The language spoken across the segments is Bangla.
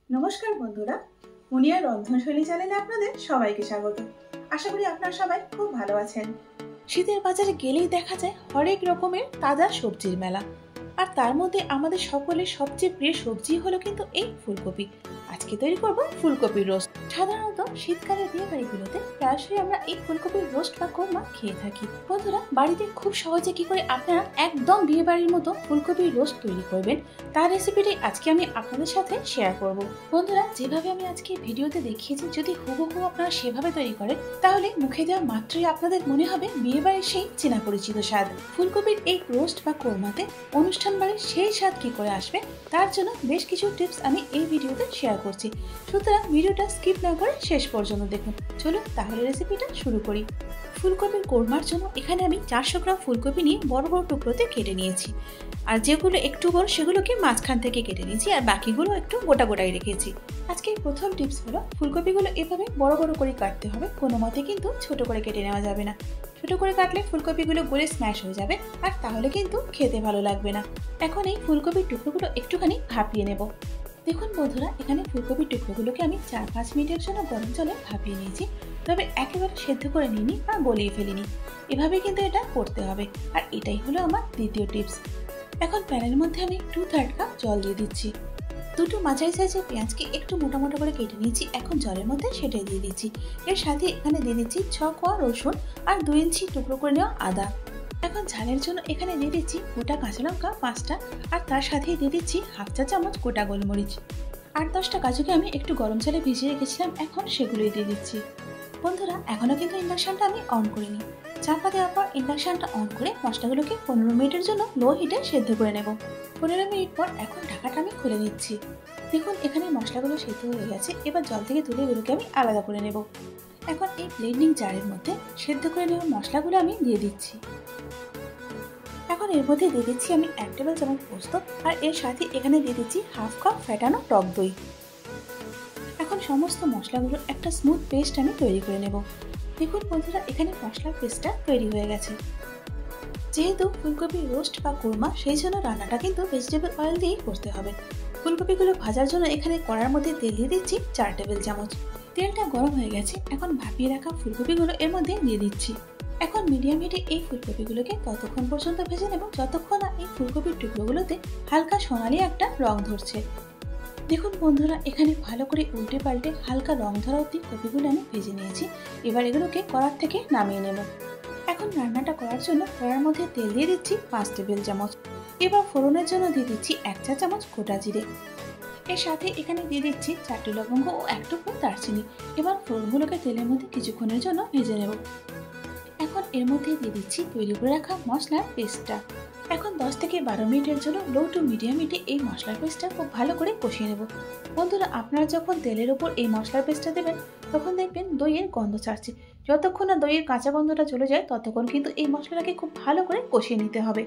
নমস্কার বন্ধুরা, মুনিয়ার রন্ধনশৈলী চ্যানেলে আপনাদের সবাইকে স্বাগত। আশা করি আপনারা সবাই খুব ভালো আছেন। শীতের বাজারে গেলেই দেখা যায় হরেক রকমের তাজা সবজির মেলা, আর তার মধ্যে আমাদের সকলের সবচেয়ে প্রিয় সবজি হলো কিন্তু এই ফুলকপি। আজকে তৈরি করব ফুলকপির রোস্ট। সাধারণত শীতকালের বিয়ে বাড়িগুলোতে প্রায়শই আমরা এই ফুলকপির রোস্ট বা কোরমা খেয়ে থাকি। বন্ধুরা, বাড়িতে খুব সহজে কি করে আপনারা একদম বিয়ে বাড়ির মতো ফুলকপির রোস্ট তৈরি করবেন তার রেসিপিটি আজকে আমি আপনাদের সাথে শেয়ার করব। বন্ধুরা, যেভাবে আমি আজকে ভিডিওতে দেখিয়েছি যদি হুবহু আপনারা সেভাবে তৈরি করেন তাহলে মুখে দেওয়া মাত্রই আপনাদের মনে হবে বিয়ে বাড়ির সেই চেনা পরিচিত স্বাদ। ফুলকপির এই রোস্ট বা কোরমাতে অনুষ্ঠান বাড়ির সেই স্বাদ কি করে আসবে তার জন্য বেশ কিছু টিপস আমি এই ভিডিওতে শেয়ার করছি। সুতরাং ভিডিওটা স্কিপ না করে শেষ পর্যন্ত দেখুন। চলুন তাহলে রেসিপিটা শুরু করি। ফুলকপির কোরমার জন্য এখানে আমি 400 গ্রাম ফুলকপি নিয়ে বড় বড় টুকরোতে কেটে নিয়েছি, আর যেগুলো একটু বড় সেগুলোকে মাঝখান থেকে কেটে নিয়েছি, আর বাকিগুলো একটু গোটা গোটাই রেখেছি। আজকে প্রথম টিপস হলো ফুলকপিগুলো এভাবে বড় বড় করে কাটতে হবে, কোনো মতে কিন্তু ছোট করে কেটে নেওয়া যাবে না। ছোট করে কাটলে ফুলকপিগুলো গলে স্ম্যাশ হয়ে যাবে, আর তাহলে কিন্তু খেতে ভালো লাগবে না। এখন এই ফুলকপির টুকরোগুলো একটুখানি ভাপিয়ে নেব। দেখুন বন্ধুরা, এখানে ফুলকপির টুকরোগুলোকে আমি 4-5 মিনিটের জন্য গরম জলে ভাপিয়ে নিয়েছি, তবে একেবারে সেদ্ধ করে নিইনি বা গলিয়ে ফেলিনি। এভাবে কিন্তু এটা করতে হবে, আর এটাই হলো আমার দ্বিতীয় টিপস। এখন প্যানের মধ্যে আমি 2/3 কাপ জল দিয়ে দিচ্ছি। দুটো মাঝারি সাইজের পেঁয়াজকে একটু মোটা মোটা করে কেটে নিয়েছি, এখন জলের মধ্যে সেটাই দিয়ে দিচ্ছি। এর সাথে এখানে দিয়ে দিচ্ছি 6 কোয়া রসুন আর 2 ইঞ্চি টুকরো করে নেওয়া আদা। এখন ঝালের জন্য এখানে দিয়ে দিচ্ছি গোটা কাঁচা লঙ্কা 5টা, আর তার সাথেই দিয়ে দিচ্ছি 1/2 চা চামচ গোটা গোলমরিচ। 8-10টা কাজুকে আমি একটু গরম জলে ভিজিয়ে রেখেছিলাম, এখন সেগুলোই দিয়ে দিচ্ছি। বন্ধুরা, এখনো কিন্তু ইন্ডাকশনটা আমি অন করিনি। চাপা দেওয়ার পর ইন্ডাকশনটা অন করে মশলাগুলোকে 15 মিনিটের জন্য লো হিটে সেদ্ধ করে নেব। 15 মিনিট পর এখন ঢাকাটা আমি খুলে নিচ্ছি। দেখুন এখানে মশলাগুলো সেদ্ধ হয়ে গেছে, এবার জল থেকে তুলে এগুলোকে আমি আলাদা করে নেব। এখন এই ব্লেন্ডিং জারের মধ্যে সেদ্ধ করে নেওয়া মশলাগুলো আমি দিয়ে দিচ্ছি। এখন এর মধ্যে দিয়ে দিচ্ছি আমি 1 টেবিল চামচ পোস্ত, আর এর সাথে এখানে দিয়ে দিচ্ছি 1/2 কাপ ফেটানো টক দই। এখন সমস্ত মশলাগুলো একটা স্মুথ পেস্ট আমি তৈরি করে নেব। দেখুন বন্ধুরা, এখানে মশলার পেস্টটা তৈরি হয়ে গেছে। যেহেতু ফুলকপি রোস্ট বা কোরমা, সেই জন্য রান্নাটা কিন্তু ভেজিটেবল অয়েল দিয়েই করতে হবে। ফুলকপিগুলো ভাজার জন্য এখানে কড়ার মধ্যে তেল দিয়ে দিচ্ছি 4 টেবিল চামচ। তেলটা গরম হয়ে গেছে, এখন ভাপিয়ে রাখা ফুলকপিগুলো এর মধ্যে দিয়ে দিচ্ছি। এখন মিডিয়াম হিটে এই ফুলকপিগুলোকে ততক্ষণ পর্যন্ত ভেজে নেব যতক্ষণ না এই ফুলকপির টুকরোগুলোতে হালকা সোনালি একটা রং ধরছে। দেখুন বন্ধুরা, এখানে ভালো করে উল্টে পাল্টে হালকা রং ধরা অবধি কপিগুলো আমি ভেজে নিয়েছি। এবার এগুলোকে কড়ার থেকে নামিয়ে নেব। এখন রান্নাটা করার জন্য কড়ার মধ্যে তেল দিয়ে দিচ্ছি 5 টেবিল চামচ। এবার ফোড়নের জন্য দিয়ে দিচ্ছি 1 চা চামচ গোটা জিরে। এর সাথে এখানে দিয়ে দিচ্ছি 4টি লবঙ্গ ও 1 টুকরো দারচিনি। এবার ফোড়নগুলোকে তেলের মধ্যে কিছুক্ষণের জন্য ভেজে নেব। এখন এর মধ্যে দিয়ে দিচ্ছি তৈরি করে রাখা মশলার পেস্টটা। এখন 10 থেকে 12 মিনিটের জন্য লো টু মিডিয়াম হিটে এই মশলার পেস্টটা খুব ভালো করে কষিয়ে নেব। বন্ধুরা, আপনারা যখন তেলের উপর এই মশলার পেস্টটা দেবেন তখন দেখবেন দইয়ের গন্ধ ছাড়ছে। যতক্ষণ না দইয়ের কাঁচা গন্ধটা চলে যায় ততক্ষণ কিন্তু এই মশলাটাকে খুব ভালো করে কষিয়ে নিতে হবে।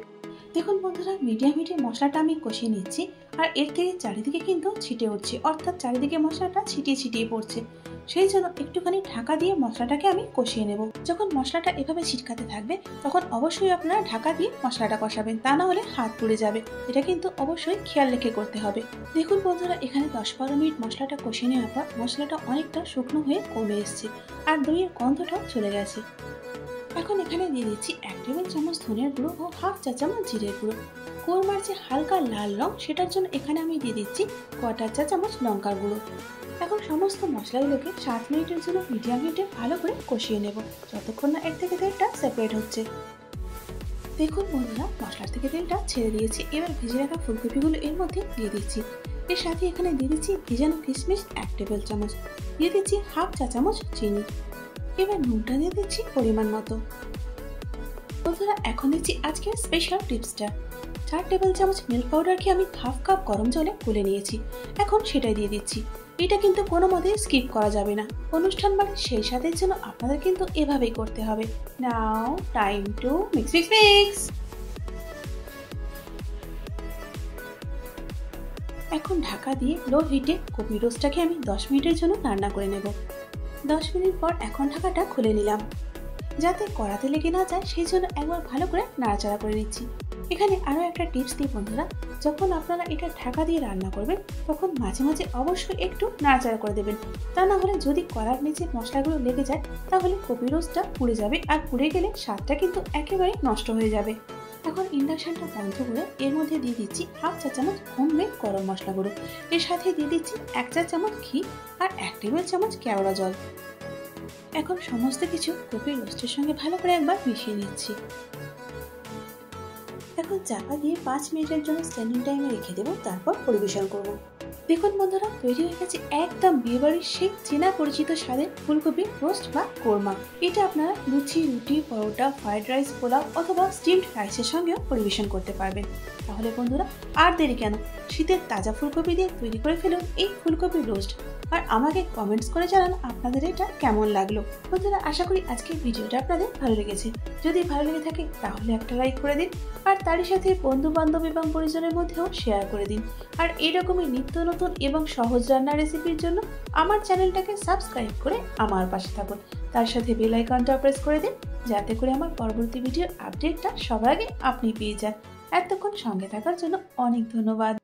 দেখুন বন্ধুরা, মিডিয়াম হিটে মশলাটা আমি কষিয়ে নিচ্ছি, আর এর থেকে চারিদিকে কিন্তু ছিটে উঠছে, অর্থাৎ চারিদিকে মশলাটা ছিটিয়ে ছিটিয়ে পড়ছে। সেই জন্য একটুখানি ঢাকা দিয়ে মশলাটাকে আমি কষিয়ে নেব। যখন মশলাটা এভাবে ছিটকাতে থাকবে তখন অবশ্যই আপনারা ঢাকা দিয়ে মশলাটা কষাবেন, তা না হলে হাত পুড়ে যাবে। এটা কিন্তু অবশ্যই খেয়াল রেখে করতে হবে। দেখুন বন্ধুরা, এখানে 10-12 মিনিট মশলাটা কষিয়ে নেওয়ার পর মশলাটা অনেকটা শুকনো হয়ে কমে এসছে, আর দইয়ের গন্ধটাও চলে গেছে। এখন এখানে দিয়ে দিচ্ছি 1 টেবিল চামচ ধনিয়ার গুঁড়ো ও 1/2 চা চামচ জিরের গুঁড়ো। কোরমার যে হালকা লাল রং সেটার জন্য এখানে আমি দিয়ে দিচ্ছি 1/4 চা চামচ লঙ্কার গুঁড়ো। এখন সমস্ত মশলাগুলোকে 7 মিনিটের জন্য মিডিয়াম হিটে ভালো করে কষিয়ে নেব, যতক্ষণ না এর থেকে তেলটা সেপারেট হচ্ছে। দেখুন বন্ধুরা, মশলার থেকে তেলটা ছেড়ে দিয়েছি। এবার ভেজে রাখা ফুলকপিগুলো এর মধ্যে দিয়ে দিচ্ছি। এর সাথে এখানে দিয়ে দিচ্ছি ভেজানো কিশমিশ 1 টেবিল চামচ, দিয়ে দিচ্ছি 1/2 চা চামচ চিনি। এবার নুনটা দিয়ে দিচ্ছি পরিমাণ মতো। বন্ধুরা, এখন দিচ্ছি আজকের স্পেশাল টিপসটা। 4 টেবিল চামচ মিল্ক পাউডারকে আমি 1/2 কাপ গরম জলে গুলে নিয়েছি, এখন সেটাই দিয়ে দিচ্ছি। এটা কিন্তু কোনো মতে স্কিপ করা যাবে না। অনুষ্ঠান বাড়ির সেই স্বাদের জন্য আপনাদের কিন্তু এভাবেই করতে হবে। Now time to mix mix mix. এখন ঢাকা দিয়ে লো হিটে কপি রোস্টটাকে আমি 10 মিনিটের জন্য রান্না করে নেব। 10 মিনিট পর এখন ঢাকাটা খুলে নিলাম। যাতে কড়াতে লেগে না যায় সেই জন্য একবার ভালো করে নাড়াচাড়া করে নিচ্ছি। এখানে আরও একটা টিপস দিই বন্ধুরা, যখন আপনারা এটা ঢাকা দিয়ে রান্না করবেন তখন মাঝে মাঝে অবশ্যই একটু নাড়াচাড়া করে দেবেন। তা না হলে যদি কড়ার নিচে মশলাগুলো লেগে যায় তাহলে কপি রোস্টটা পুড়ে যাবে, আর পুড়ে গেলে স্বাদটা কিন্তু একেবারে নষ্ট হয়ে যাবে। এখন ইন্ডাকশনটা বন্ধ করে এর মধ্যে দিয়ে দিচ্ছি 1/2 চা চামচ হোমমেড গরম মশলা গুঁড়ো, এর সাথে দিয়ে দিচ্ছি 1 চা চামচ ঘি আর 1 টেবিল চামচ কেওড়া জল। এখন সমস্ত কিছু কপি রোস্টের সঙ্গে ভালো করে একবার মিশিয়ে নিচ্ছি। এখন চাপা দিয়ে 5 মিনিটের জন্য স্ট্যান্ডিং টাইমে রেখে দেবো, তারপর পরিবেশন করব। দেখুন বন্ধুরা, তৈরি হয়ে গেছে একদম বিয়েবাড়ির সেই চেনা পরিচিত স্বাদের ফুলকপি রোস্ট বা কোরমা। এটা আপনারা লুচি, রুটি, পরোটা, ফ্রাইড রাইস, পোলাও অথবা স্টিমড রাইসের সঙ্গেও পরিবেশন করতে পারবেন। তাহলে বন্ধুরা আর দেরি কেন, শীতের তাজা ফুলকপি দিয়ে তৈরি করে ফেলুন এই ফুলকপি রোস্ট, আর আমাকে কমেন্টস করে জানান আপনাদের এটা কেমন লাগলো। বন্ধুরা আশা করি আজকের ভিডিওটা আপনাদের ভালো লেগেছে। যদি ভালো লেগে থাকে তাহলে একটা লাইক করে দিন, আর তারই সাথে বন্ধু বান্ধব এবং পরিজনের মধ্যেও শেয়ার করে দিন। আর এইরকমই নিত্য নতুন এবং সহজ রান্নার রেসিপির জন্য আমার চ্যানেলটাকে সাবস্ক্রাইব করে আমার পাশে থাকুন। তার সাথে বেল আইকনটা প্রেস করে দিন, যাতে করে আমার পরবর্তী ভিডিওর আপডেটটা সবার আগে আপনি পেয়ে যান। এতক্ষণ সঙ্গে থাকার জন্য অনেক ধন্যবাদ।